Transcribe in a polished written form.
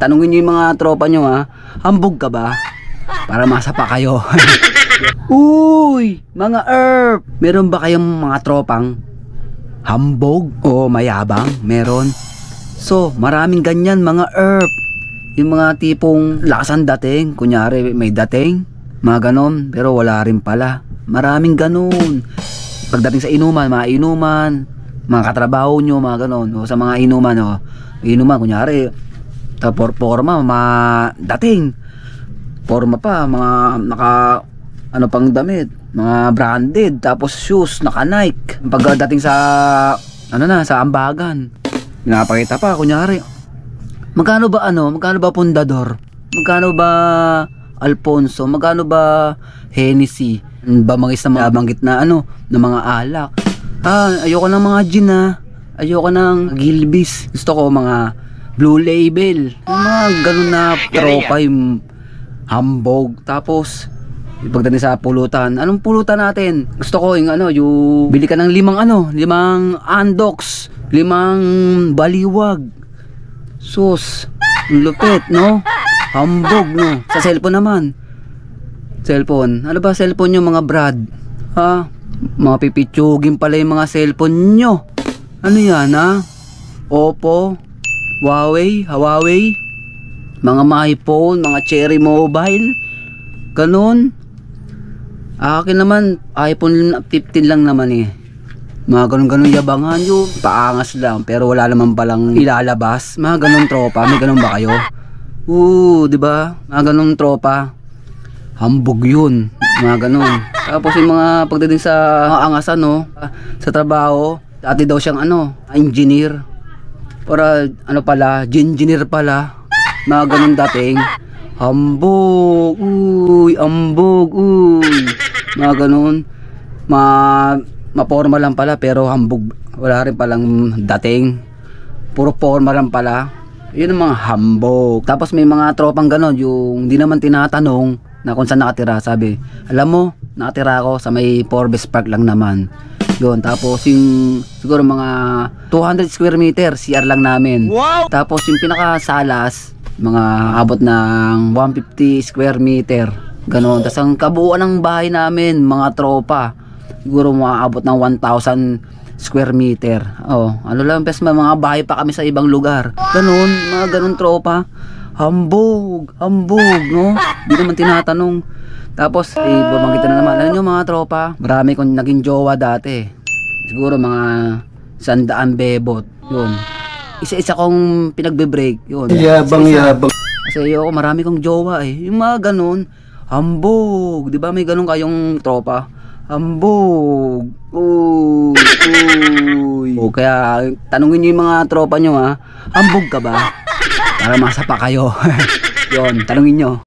Tanungin nyo yung mga tropa nyo ha, hambog ka ba? Para masapa kayo. Uy, mga Erp, meron ba kayong mga tropang hambog o mayabang? Meron. So, maraming ganyan mga Erp. Yung mga tipong lakasan dating, kunyari may dating, mga ganon, pero wala rin pala. Maraming ganon. Pagdating sa inuman, mga katrabaho nyo, mga ganon, o sa mga inuman, kunyari, forma, dating, forma pa, mga naka, ano pang damit, mga branded, tapos shoes, naka Nike. Pagdating sa, sa ambagan, pinapakita pa, kunyari, magkano ba Pundador? Magkano ba Alfonso? Magkano ba Hennessy? Ba mga isang mabanggit na ng mga alak? Ayoko ng mga gin ayoko ng Gilbis. Gusto ko mga Blue Label. Yung mga ganun na tropa yung hambog. Tapos pagdating sa pulutan, anong pulutan natin? Gusto ko yung yung bili ka ng limang Andox, 5 baliwag. Sus, lupit, no? Hambog, no? Sa cellphone naman. Cellphone. Ano ba cellphone nyo, mga Brad? Mga pipitsugin pala yung mga cellphone nyo. Ano yan, Oppo, Huawei, mga iPhone, mga Cherry Mobile. Ganun. Akin naman, iPhone 15 lang naman eh. Mga ganun yabangan yun. Paangas lang, pero wala naman palang ilalabas. Mga ganun tropa, may ganun ba kayo? Diba? Mga ganun tropa. Hambog yun. Mga ganun. Tapos yung mga pagdating sa mga angasan, sa trabaho, dati daw siyang engineer. Para engineer pala. Mga ganun dating. Hambog. Hambog. Mga ganun. Maporma lang pala pero hambog. Wala rin palang dating. Puro forma lang pala. Yun ang mga hambog. Tapos may mga tropang ganon, yung hindi naman tinatanong na kung saan nakatira. Sabi, alam mo, nakatira ako sa may Forbes Park lang naman. Yun, tapos yung siguro mga 200 square meter CR lang namin. Wow! Tapos yung pinakasalas, mga abot ng 150 square meter. Ganon. Tapos ang kabuuan ng bahay namin, mga tropa, siguro maabot ng 1,000 square meter. May mga bahay pa kami sa ibang lugar. Ganon, mga ganon tropa. Hambog, no? Di naman tinatanong. Tapos, bumangkita na naman. Alam nyo mga tropa, marami kong naging jowa dati. Siguro mga 100 bebot. Yun. Isa-isa kong pinagbe-break. Yun. Yabang. Kasi marami kong jowa eh. Yung mga ganon, hambog. Di ba may ganon kayong tropa? Hambog. Kaya tanungin nyo yung mga tropa nyo hambog ka ba? Para masapa kayo. Yun, tanungin nyo.